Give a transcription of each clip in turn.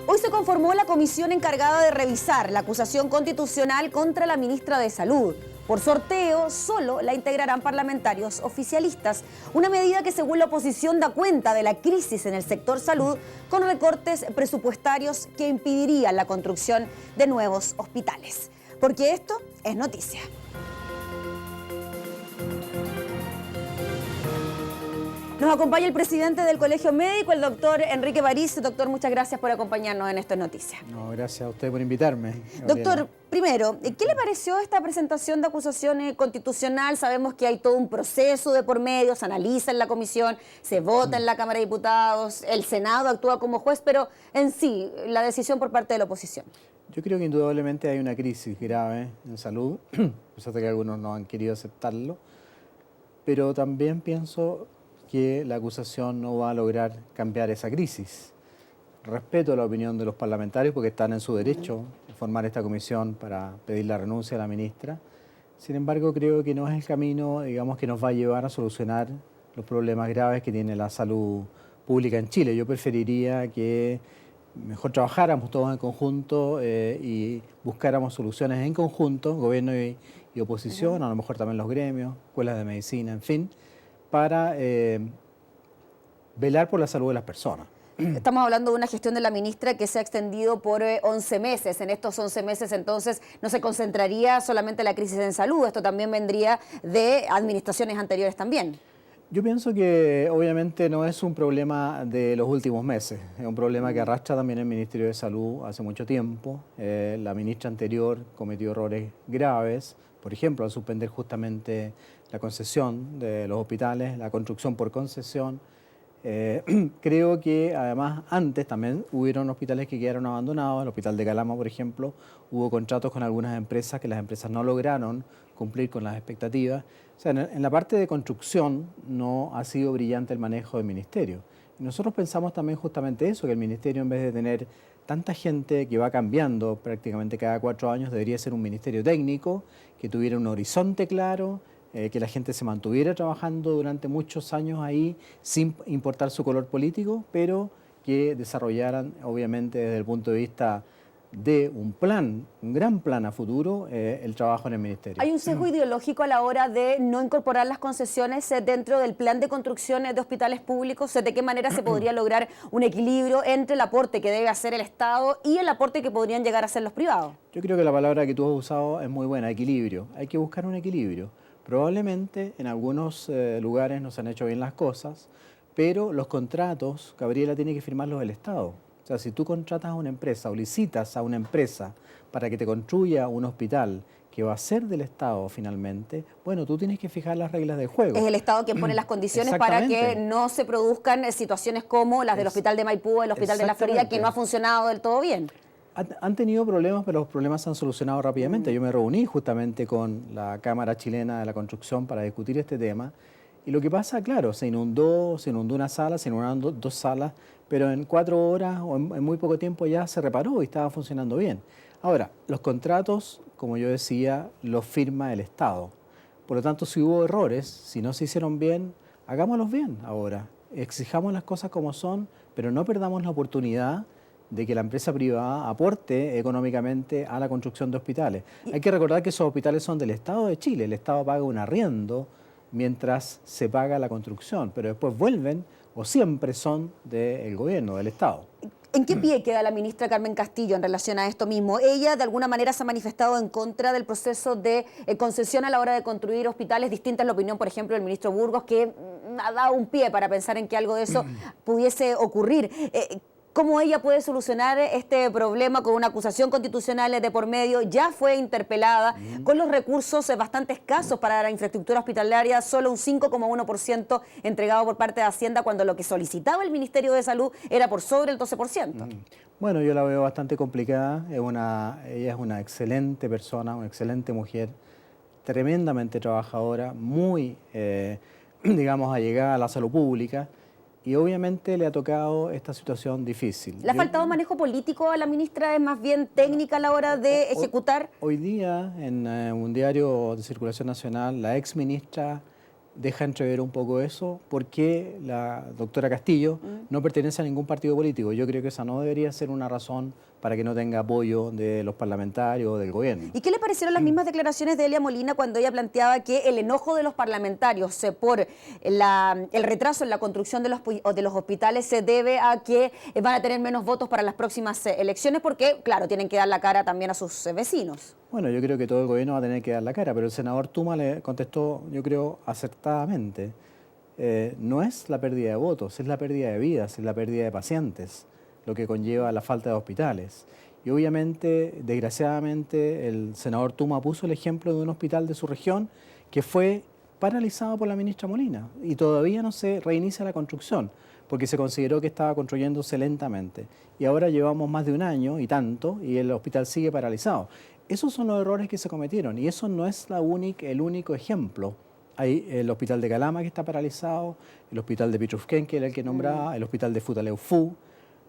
Hoy se conformó la comisión encargada de revisar la acusación constitucional contra la ministra de Salud. Por sorteo, solo la integrarán parlamentarios oficialistas. Una medida que, según la oposición, da cuenta de la crisis en el sector salud, con recortes presupuestarios que impedirían la construcción de nuevos hospitales. Porque esto es noticia. Nos acompaña el presidente del Colegio Médico, el doctor Enrique París. Doctor, muchas gracias por acompañarnos en Esto es Noticia. No, gracias a usted por invitarme, Gabriela. Doctor, primero, ¿qué le pareció esta presentación de acusación constitucional? Sabemos que hay todo un proceso de por medio, se analiza en la comisión, se vota en la Cámara de Diputados, el Senado actúa como juez, pero en sí, la decisión por parte de la oposición. Yo creo que indudablemente hay una crisis grave en salud, a pesar de que algunos no han querido aceptarlo, pero también pienso que la acusación no va a lograr cambiar esa crisis. Respeto la opinión de los parlamentarios porque están en su derecho de formar esta comisión para pedir la renuncia a la ministra. Sin embargo, creo que no es el camino, digamos, que nos va a llevar a solucionar los problemas graves que tiene la salud pública en Chile. Yo preferiría que mejor trabajáramos todos en conjunto y buscáramos soluciones en conjunto, gobierno y oposición, a lo mejor también los gremios, escuelas de medicina, en fin, para velar por la salud de las personas. Estamos hablando de una gestión de la ministra que se ha extendido por 11 meses. En estos 11 meses, entonces, no se concentraría solamente la crisis en salud, esto también vendría de administraciones anteriores también. Yo pienso que obviamente no es un problema de los últimos meses, es un problema que arrastra también el Ministerio de Salud hace mucho tiempo. La ministra anterior cometió errores graves, por ejemplo, al suspender justamente la concesión de los hospitales, la construcción por concesión. Creo que además antes también hubieron hospitales que quedaron abandonados. El hospital de Calama, por ejemplo, hubo contratos con algunas empresas que las empresas no lograron cumplir con las expectativas. O sea, en la parte de construcción no ha sido brillante el manejo del ministerio. Y nosotros pensamos también justamente eso, que el ministerio, en vez de tener tanta gente que va cambiando prácticamente cada 4 años, debería ser un ministerio técnico, que tuviera un horizonte claro, que la gente se mantuviera trabajando durante muchos años ahí sin importar su color político, pero que desarrollaran, obviamente, desde el punto de vista de un plan, un gran plan a futuro, el trabajo en el ministerio. ¿Hay un sesgo ideológico a la hora de no incorporar las concesiones dentro del plan de construcción de hospitales públicos? ¿De qué manera se podría lograr un equilibrio entre el aporte que debe hacer el Estado y el aporte que podrían llegar a hacer los privados? Yo creo que la palabra que tú has usado es muy buena, equilibrio. Hay que buscar un equilibrio. Probablemente en algunos lugares no se han hecho bien las cosas, pero los contratos, Gabriela, tiene que firmarlos el Estado. O sea, si tú contratas a una empresa o licitas a una empresa para que te construya un hospital que va a ser del Estado finalmente, bueno, tú tienes que fijar las reglas del juego. Es el Estado quien pone las condiciones para que no se produzcan situaciones como las del Hospital de Maipú, el Hospital de la Florida, que no ha funcionado del todo bien. Han tenido problemas, pero los problemas se han solucionado rápidamente. Yo me reuní justamente con la Cámara Chilena de la Construcción para discutir este tema. Y lo que pasa, claro, se inundó una sala, se inundaron 2 salas, pero en 4 horas o en muy poco tiempo ya se reparó y estaba funcionando bien. Ahora, los contratos, como yo decía, los firma el Estado. Por lo tanto, si hubo errores, si no se hicieron bien, hagámoslos bien ahora. Exijamos las cosas como son, pero no perdamos la oportunidad de que la empresa privada aporte económicamente a la construcción de hospitales. Hay que recordar que esos hospitales son del Estado de Chile. El Estado paga un arriendo mientras se paga la construcción, pero después vuelven o siempre son del gobierno, del Estado. ¿En qué pie queda la ministra Carmen Castillo en relación a esto mismo? Ella de alguna manera se ha manifestado en contra del proceso de concesión a la hora de construir hospitales, distinta es la opinión, por ejemplo, del ministro Burgos, que ha dado un pie para pensar en que algo de eso pudiese ocurrir. ¿Cómo ella puede solucionar este problema con una acusación constitucional de por medio? Ya fue interpelada con los recursos bastante escasos para la infraestructura hospitalaria, solo un 5,1% entregado por parte de Hacienda, cuando lo que solicitaba el Ministerio de Salud era por sobre el 12%. Bueno, yo la veo bastante complicada. Ella es una excelente persona, una excelente mujer, tremendamente trabajadora, muy, digamos, allegada a la salud pública. Y obviamente le ha tocado esta situación difícil. ¿Le ha faltado manejo político a la ministra? ¿Es más bien técnica a la hora de ejecutar? Hoy día, en un diario de circulación nacional, la ex ministra deja entrever un poco eso, porque la doctora Castillo no pertenece a ningún partido político. Yo creo que esa no debería ser una razón para que no tenga apoyo de los parlamentarios o del gobierno. ¿Y qué le parecieron las mismas declaraciones de Elia Molina cuando ella planteaba que el enojo de los parlamentarios por el retraso en la construcción de los hospitales se debe a que van a tener menos votos para las próximas elecciones porque, claro, tienen que dar la cara también a sus vecinos? Bueno, yo creo que todo el gobierno va a tener que dar la cara, pero el senador Tuma le contestó, yo creo, acertadamente. No es la pérdida de votos, es la pérdida de vidas, es la pérdida de pacientes, lo que conlleva la falta de hospitales. Y obviamente, desgraciadamente, el senador Tuma puso el ejemplo de un hospital de su región que fue paralizado por la ministra Molina y todavía no se reinicia la construcción porque se consideró que estaba construyéndose lentamente. Y ahora llevamos más de un año y tanto y el hospital sigue paralizado. Esos son los errores que se cometieron y eso no es el único ejemplo. Hay el hospital de Calama que está paralizado, el hospital de Pichufquén, que era el que nombraba, el hospital de Futaleufú.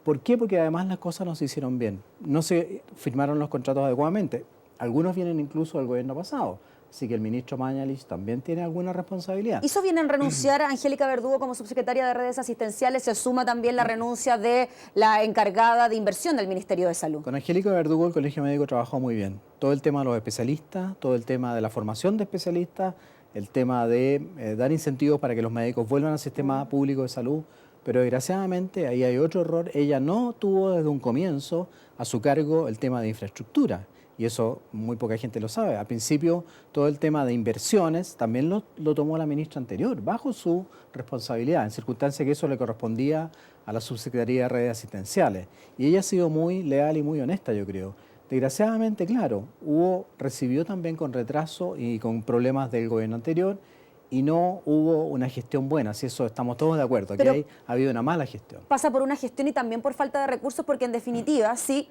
¿Por qué? Porque además las cosas no se hicieron bien. No se firmaron los contratos adecuadamente. Algunos vienen incluso del gobierno pasado. Así que el ministro Mañalich también tiene alguna responsabilidad. ¿Hizo bien en renunciar a Angélica Verdugo como subsecretaria de Redes Asistenciales? Se suma también la renuncia de la encargada de inversión del Ministerio de Salud. Con Angélica Verdugo el Colegio Médico trabajó muy bien. Todo el tema de los especialistas, todo el tema de la formación de especialistas, el tema de dar incentivos para que los médicos vuelvan al sistema público de salud. Pero desgraciadamente ahí hay otro error. Ella no tuvo desde un comienzo a su cargo el tema de infraestructura. Y eso muy poca gente lo sabe. Al principio todo el tema de inversiones también lo tomó la ministra anterior, bajo su responsabilidad, en circunstancias que eso le correspondía a la Subsecretaría de Redes Asistenciales. Y ella ha sido muy leal y muy honesta, yo creo. Desgraciadamente, claro, recibió también con retraso y con problemas del gobierno anterior y no hubo una gestión buena, si eso estamos todos de acuerdo. Aquí ha habido una mala gestión. Pasa por una gestión y también por falta de recursos, porque en definitiva, sí,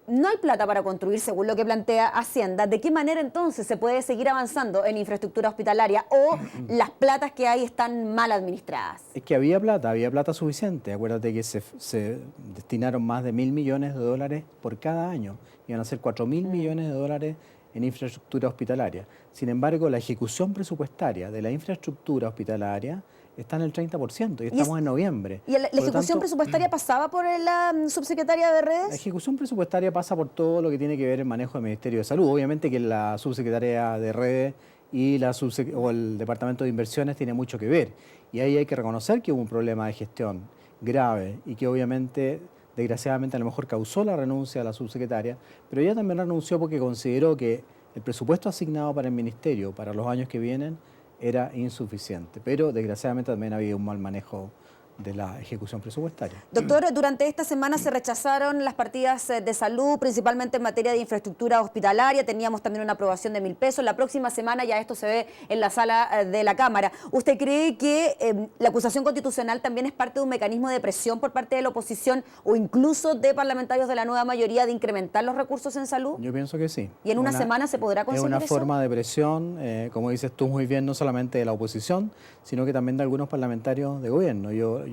no hay plata para construir, según lo que plantea Hacienda. ¿De qué manera entonces se puede seguir avanzando en infraestructura hospitalaria o las platas que hay están mal administradas? Es que había plata suficiente. Acuérdate que se destinaron más de 1.000 millones de dólares por cada año. Iban a ser 4.000 millones de dólares en infraestructura hospitalaria. Sin embargo, la ejecución presupuestaria de la infraestructura hospitalaria está en el 30% y estamos en noviembre. ¿Y la ejecución presupuestaria pasaba por la subsecretaria de Redes? La ejecución presupuestaria pasa por todo lo que tiene que ver el manejo del Ministerio de Salud. Obviamente que la subsecretaria de Redes y el Departamento de Inversiones tiene mucho que ver. Y ahí hay que reconocer que hubo un problema de gestión grave y que obviamente, desgraciadamente, a lo mejor causó la renuncia a la subsecretaria, pero ella también renunció porque consideró que el presupuesto asignado para el Ministerio para los años que vienen era insuficiente, pero desgraciadamente también había un mal manejo de la ejecución presupuestaria. Doctor, durante esta semana se rechazaron las partidas de salud, principalmente en materia de infraestructura hospitalaria. Teníamos también una aprobación de 1.000 pesos. La próxima semana ya esto se ve en la sala de la Cámara. ¿Usted cree que la acusación constitucional también es parte de un mecanismo de presión por parte de la oposición o incluso de parlamentarios de la nueva mayoría de incrementar los recursos en salud? Yo pienso que sí. ¿Y en una semana se podrá conseguir eso? Es una forma de presión, como dices tú muy bien, no solamente de la oposición, sino que también de algunos parlamentarios de gobierno. Yo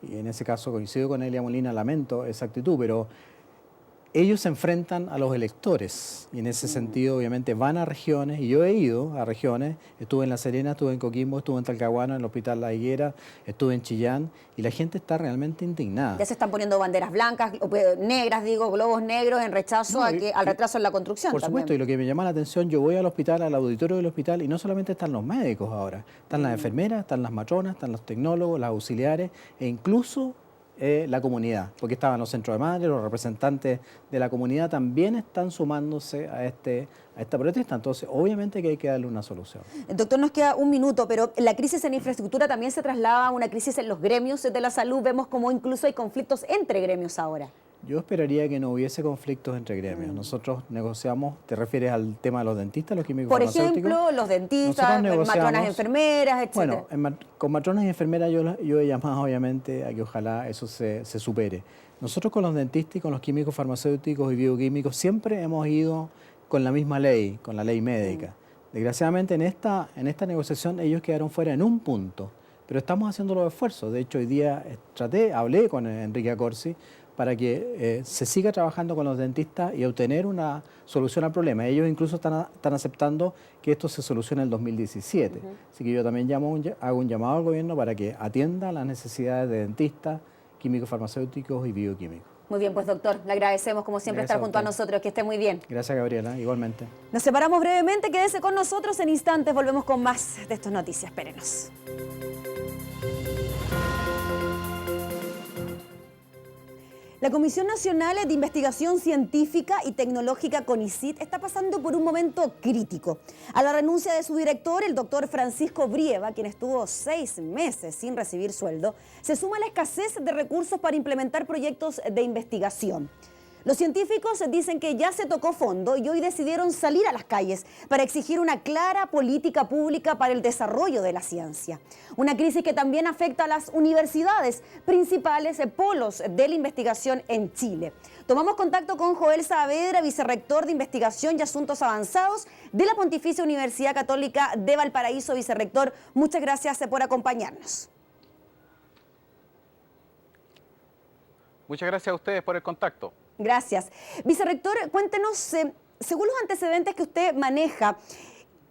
y en ese caso coincido con Elia Molina, lamento esa actitud, pero ellos se enfrentan a los electores y en ese sentido obviamente van a regiones, y yo he ido a regiones, estuve en La Serena, estuve en Coquimbo, estuve en Talcahuano, en el Hospital La Higuera, estuve en Chillán y la gente está realmente indignada. Ya se están poniendo banderas blancas, negras, globos negros en rechazo al retraso en la construcción. Por supuesto, y lo que me llama la atención, yo voy al hospital, al auditorio del hospital y no solamente están los médicos ahora, están las enfermeras, están las matronas, están los tecnólogos, las auxiliares e incluso la comunidad, porque estaban los centros de madres, los representantes de la comunidad también están sumándose a esta protesta, entonces obviamente que hay que darle una solución. Doctor, nos queda un minuto, pero la crisis en infraestructura también se traslada a una crisis en los gremios de la salud, vemos como incluso hay conflictos entre gremios ahora. Yo esperaría que no hubiese conflictos entre gremios. Nosotros negociamos, ¿te refieres al tema de los dentistas, los químicos farmacéuticos? Por ejemplo, los dentistas, matronas enfermeras, etc. Bueno, con matronas y enfermeras yo he llamado obviamente a que ojalá eso se supere. Nosotros con los dentistas y con los químicos farmacéuticos y bioquímicos siempre hemos ido con la misma ley, con la ley médica. Desgraciadamente en esta negociación ellos quedaron fuera en un punto, pero estamos haciendo los esfuerzos. De hecho, hoy día hablé con Enrique Accorsi para que se siga trabajando con los dentistas y obtener una solución al problema. Ellos incluso están aceptando que esto se solucione en el 2017. Así que yo también hago un llamado al gobierno para que atienda las necesidades de dentistas, químicos farmacéuticos y bioquímicos. Muy bien, pues doctor, le agradecemos como siempre estar junto a nosotros, que esté muy bien. Gracias, Gabriela, igualmente. Nos separamos brevemente, quédese con nosotros en instantes, volvemos con más de estas noticias, espérenos. La Comisión Nacional de Investigación Científica y Tecnológica CONICYT está pasando por un momento crítico. A la renuncia de su director, el doctor Francisco Brieva, quien estuvo 6 meses sin recibir sueldo, se suma la escasez de recursos para implementar proyectos de investigación. Los científicos dicen que ya se tocó fondo y hoy decidieron salir a las calles para exigir una clara política pública para el desarrollo de la ciencia. Una crisis que también afecta a las universidades, principales polos de la investigación en Chile. Tomamos contacto con Joel Saavedra, vicerrector de Investigación y Asuntos Avanzados de la Pontificia Universidad Católica de Valparaíso. Vicerrector, muchas gracias por acompañarnos. Muchas gracias a ustedes por el contacto. Gracias. Vicerrector, cuéntenos, según los antecedentes que usted maneja,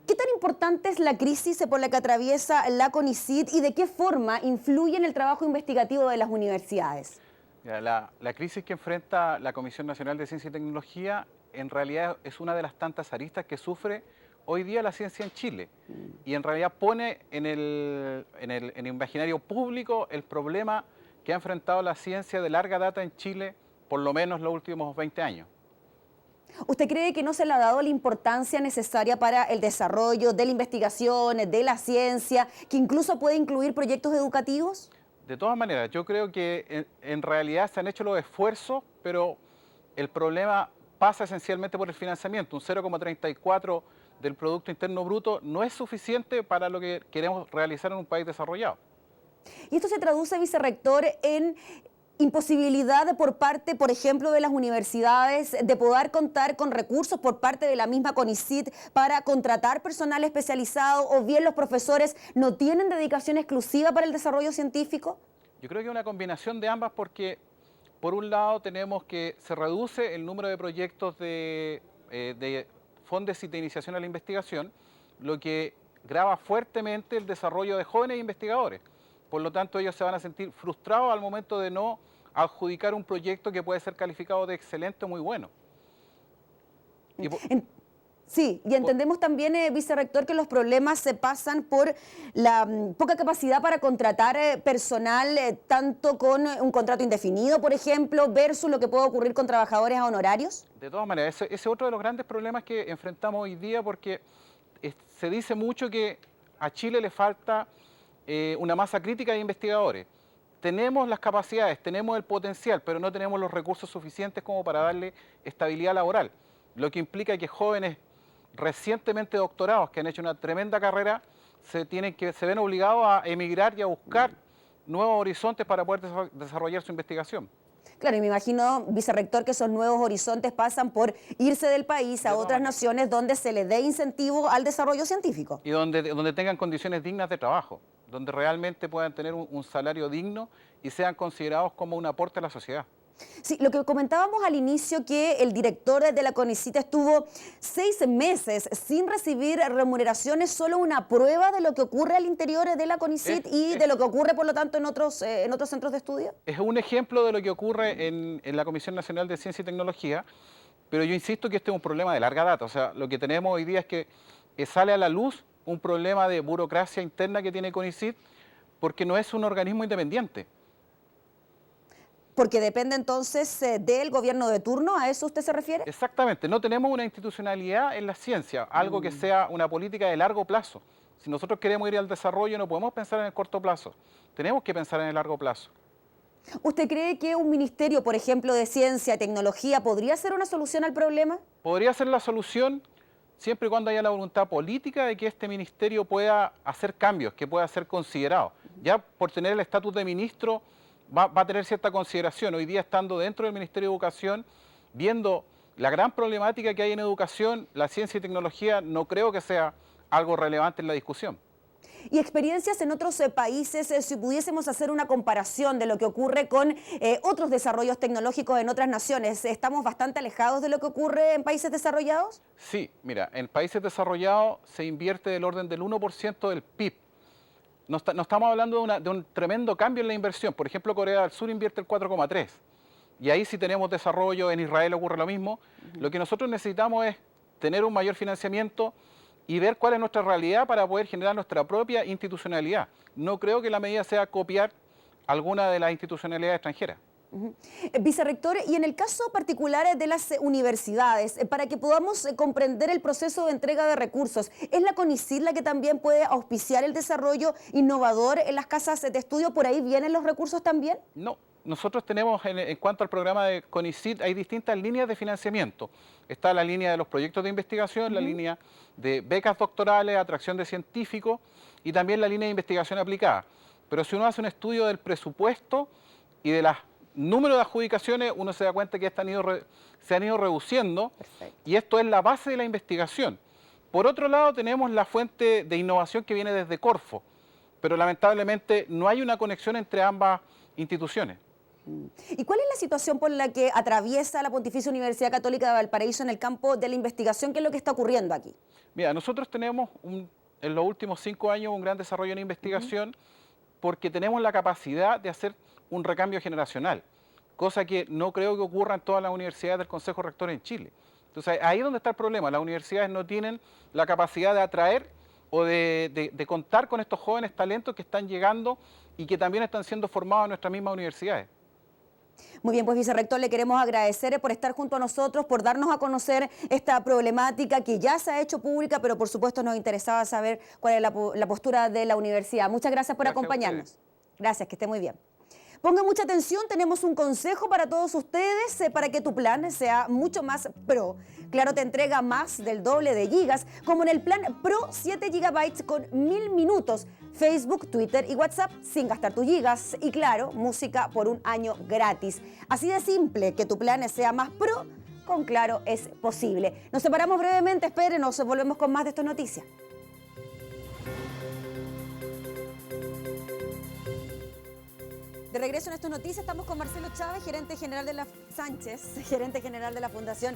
¿qué tan importante es la crisis por la que atraviesa la CONICYT y de qué forma influye en el trabajo investigativo de las universidades? La crisis que enfrenta la Comisión Nacional de Ciencia y Tecnología en realidad es una de las tantas aristas que sufre hoy día la ciencia en Chile y en realidad pone en el imaginario público el problema que ha enfrentado la ciencia de larga data en Chile, por lo menos los últimos 20 años. ¿Usted cree que no se le ha dado la importancia necesaria para el desarrollo de la investigación, de la ciencia, que incluso puede incluir proyectos educativos? De todas maneras, yo creo que en realidad se han hecho los esfuerzos, pero el problema pasa esencialmente por el financiamiento. Un 0,34 del Producto Interno Bruto no es suficiente para lo que queremos realizar en un país desarrollado. Y esto se traduce, vicerrector, en imposibilidad por parte, por ejemplo, de las universidades de poder contar con recursos por parte de la misma CONICYT para contratar personal especializado, o bien los profesores no tienen dedicación exclusiva para el desarrollo científico? Yo creo que es una combinación de ambas porque, por un lado, tenemos que se reduce el número de proyectos de fondos de iniciación a la investigación, lo que grava fuertemente el desarrollo de jóvenes investigadores. Por lo tanto, ellos se van a sentir frustrados al momento de no adjudicar un proyecto que puede ser calificado de excelente o muy bueno. Sí, y entendemos también, vicerrector, que los problemas se pasan por la poca capacidad para contratar personal, tanto con un contrato indefinido, por ejemplo, versus lo que puede ocurrir con trabajadores a honorarios. De todas maneras, ese es otro de los grandes problemas que enfrentamos hoy día, porque se dice mucho que a Chile le falta una masa crítica de investigadores. Tenemos las capacidades, tenemos el potencial, pero no tenemos los recursos suficientes como para darle estabilidad laboral, lo que implica que jóvenes recientemente doctorados que han hecho una tremenda carrera se ven obligados a emigrar y a buscar nuevos horizontes para poder desarrollar su investigación. Claro, y me imagino, vicerrector, que esos nuevos horizontes pasan por irse del país a otras naciones donde se le dé incentivo al desarrollo científico. Y donde tengan condiciones dignas de trabajo, donde realmente puedan tener un salario digno y sean considerados como un aporte a la sociedad. Sí, lo que comentábamos al inicio, que el director de la CONICYT estuvo 6 meses sin recibir remuneraciones, solo una prueba de lo que ocurre al interior de la CONICYT y de lo que ocurre, por lo tanto, en otros centros de estudio. Es un ejemplo de lo que ocurre en la Comisión Nacional de Ciencia y Tecnología, pero yo insisto que este es un problema de larga data. O sea, lo que tenemos hoy día es que sale a la luz un problema de burocracia interna que tiene CONICYT, porque no es un organismo independiente. Porque depende entonces del gobierno de turno, ¿a eso usted se refiere? Exactamente, no tenemos una institucionalidad en la ciencia, algo que sea una política de largo plazo. Si nosotros queremos ir al desarrollo, no podemos pensar en el corto plazo, tenemos que pensar en el largo plazo. ¿Usted cree que un ministerio, por ejemplo, de ciencia y tecnología podría ser una solución al problema? Podría ser la solución siempre y cuando haya la voluntad política de que este ministerio pueda hacer cambios, que pueda ser considerado. Ya por tener el estatus de ministro va a tener cierta consideración. Hoy día, estando dentro del Ministerio de Educación, viendo la gran problemática que hay en educación, la ciencia y tecnología no creo que sea algo relevante en la discusión. Y experiencias en otros países, si pudiésemos hacer una comparación de lo que ocurre con otros desarrollos tecnológicos en otras naciones, ¿estamos bastante alejados de lo que ocurre en países desarrollados? Sí, mira, en países desarrollados se invierte del orden del 1% del PIB. No estamos hablando de un tremendo cambio en la inversión. Por ejemplo, Corea del Sur invierte el 4,3%. Y ahí sí tenemos desarrollo, en Israel ocurre lo mismo. Lo que nosotros necesitamos es tener un mayor financiamiento y ver cuál es nuestra realidad para poder generar nuestra propia institucionalidad. No creo que la medida sea copiar alguna de las institucionalidades extranjeras. Vicerrector, y en el caso particular de las universidades, para que podamos comprender el proceso de entrega de recursos, ¿es la CONICYT la que también puede auspiciar el desarrollo innovador en las casas de estudio? ¿Por ahí vienen los recursos también? No, nosotros tenemos, en cuanto al programa de CONICYT, hay distintas líneas de financiamiento. Está la línea de los proyectos de investigación, la línea de becas doctorales, atracción de científicos y también la línea de investigación aplicada. Pero si uno hace un estudio del presupuesto y de los números de adjudicaciones, uno se da cuenta que se han ido reduciendo. Perfecto. Y esto es la base de la investigación. Por otro lado, tenemos la fuente de innovación que viene desde Corfo, pero lamentablemente no hay una conexión entre ambas instituciones. ¿Y cuál es la situación por la que atraviesa la Pontificia Universidad Católica de Valparaíso en el campo de la investigación? ¿Qué es lo que está ocurriendo aquí? Mira, nosotros tenemos en los últimos 5 años un gran desarrollo en investigación porque tenemos la capacidad de hacer un recambio generacional, cosa que no creo que ocurra en todas las universidades del Consejo Rector en Chile. Entonces, ahí es donde está el problema. Las universidades no tienen la capacidad de atraer o de contar con estos jóvenes talentos que están llegando y que también están siendo formados en nuestras mismas universidades. Muy bien, pues vicerrector, le queremos agradecer por estar junto a nosotros, por darnos a conocer esta problemática que ya se ha hecho pública, pero por supuesto nos interesaba saber cuál es la postura de la universidad. Muchas gracias por acompañarnos. Gracias, que esté muy bien. Ponga mucha atención, tenemos un consejo para todos ustedes para que tu plan sea mucho más pro. Claro, te entrega más del doble de gigas, como en el plan Pro 7 GB con 1000 minutos, Facebook, Twitter y WhatsApp sin gastar tus gigas. Y claro, música por un año gratis. Así de simple, que tu plan sea más pro, con Claro es posible. Nos separamos brevemente, espérenos, volvemos con más de estas noticias. De regreso en estas noticias estamos con Marcelo Chávez, gerente general de la Fundación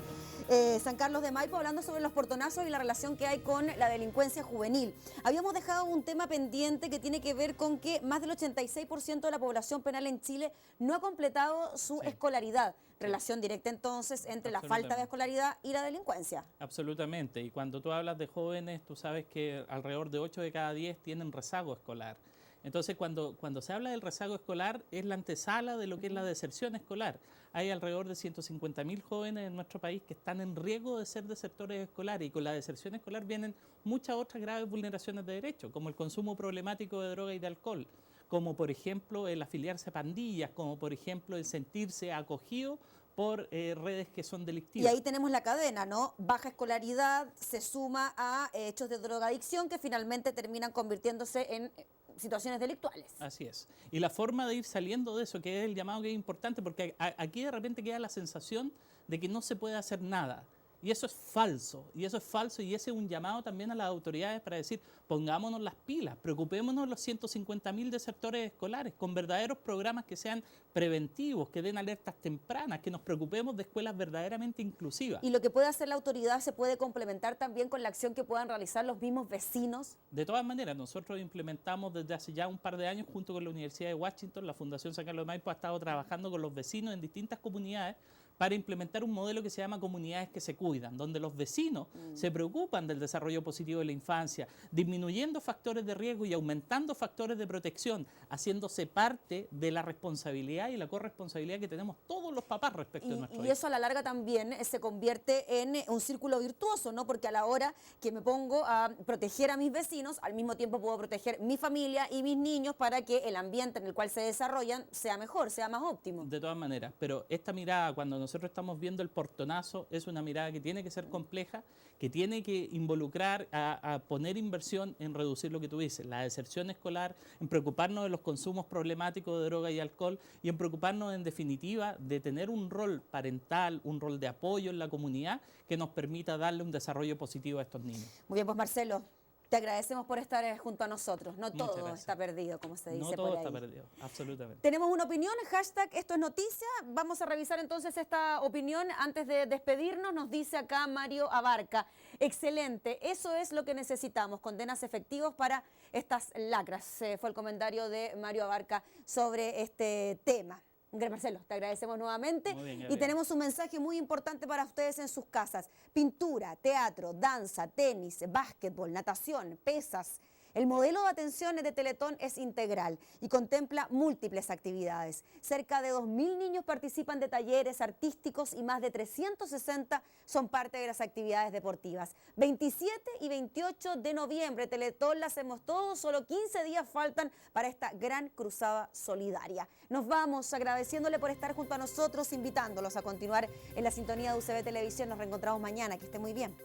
San Carlos de Maipo, hablando sobre los portonazos y la relación que hay con la delincuencia juvenil. Habíamos dejado un tema pendiente que tiene que ver con que más del 86% de la población penal en Chile no ha completado su escolaridad. Relación directa entonces entre la falta de escolaridad y la delincuencia. Absolutamente, y cuando tú hablas de jóvenes, tú sabes que alrededor de 8 de cada 10 tienen rezago escolar. Entonces, cuando se habla del rezago escolar, es la antesala de lo que es la deserción escolar. Hay alrededor de 150.000 jóvenes en nuestro país que están en riesgo de ser desertores escolares, y con la deserción escolar vienen muchas otras graves vulneraciones de derechos, como el consumo problemático de droga y de alcohol, como por ejemplo el afiliarse a pandillas, como por ejemplo el sentirse acogido por redes que son delictivas. Y ahí tenemos la cadena, ¿no? Baja escolaridad se suma a hechos de drogadicción que finalmente terminan convirtiéndose en situaciones delictuales. Así es. Y la forma de ir saliendo de eso, que es el llamado que es importante, porque aquí de repente queda la sensación de que no se puede hacer nada. Y eso es falso, y ese es un llamado también a las autoridades para decir, pongámonos las pilas, preocupémonos de los 150.000 desertores escolares, con verdaderos programas que sean preventivos, que den alertas tempranas, que nos preocupemos de escuelas verdaderamente inclusivas. ¿Y lo que puede hacer la autoridad se puede complementar también con la acción que puedan realizar los mismos vecinos? De todas maneras, nosotros implementamos desde hace ya un par de años, junto con la Universidad de Washington, la Fundación San Carlos de Maipo ha estado trabajando con los vecinos en distintas comunidades para implementar un modelo que se llama comunidades que se cuidan, donde los vecinos se preocupan del desarrollo positivo de la infancia, disminuyendo factores de riesgo y aumentando factores de protección, haciéndose parte de la responsabilidad y la corresponsabilidad que tenemos todos los papás respecto de nuestro hijo. Y eso a la larga también se convierte en un círculo virtuoso, ¿no? Porque a la hora que me pongo a proteger a mis vecinos, al mismo tiempo puedo proteger mi familia y mis niños para que el ambiente en el cual se desarrollan sea mejor, sea más óptimo. De todas maneras, pero esta mirada, cuando nosotros estamos viendo el portonazo, es una mirada que tiene que ser compleja, que tiene que involucrar a poner inversión en reducir lo que tú dices, la deserción escolar, en preocuparnos de los consumos problemáticos de droga y alcohol, y en preocuparnos en definitiva de tener un rol parental, un rol de apoyo en la comunidad que nos permita darle un desarrollo positivo a estos niños. Muy bien, pues Marcelo, Te agradecemos por estar junto a nosotros. No Muchas todo gracias. está perdido, como se dice No todo por ahí. está perdido, absolutamente. Tenemos una opinión, hashtag esto es noticia. Vamos a revisar entonces esta opinión antes de despedirnos. Nos dice acá Mario Abarca. Excelente, eso es lo que necesitamos, condenas efectivas para estas lacras. Fue el comentario de Mario Abarca sobre este tema. Marcelo, te agradecemos nuevamente. Muy bien, y Gabriela. tenemos un mensaje muy importante para ustedes en sus casas. Pintura, teatro, danza, tenis, básquetbol, natación, pesas. El modelo de atención de Teletón es integral y contempla múltiples actividades. Cerca de 2.000 niños participan de talleres artísticos y más de 360 son parte de las actividades deportivas. 27 y 28 de noviembre, Teletón la hacemos todos, solo 15 días faltan para esta gran cruzada solidaria. Nos vamos agradeciéndole por estar junto a nosotros, invitándolos a continuar en la sintonía de UCB Televisión. Nos reencontramos mañana, que esté muy bien.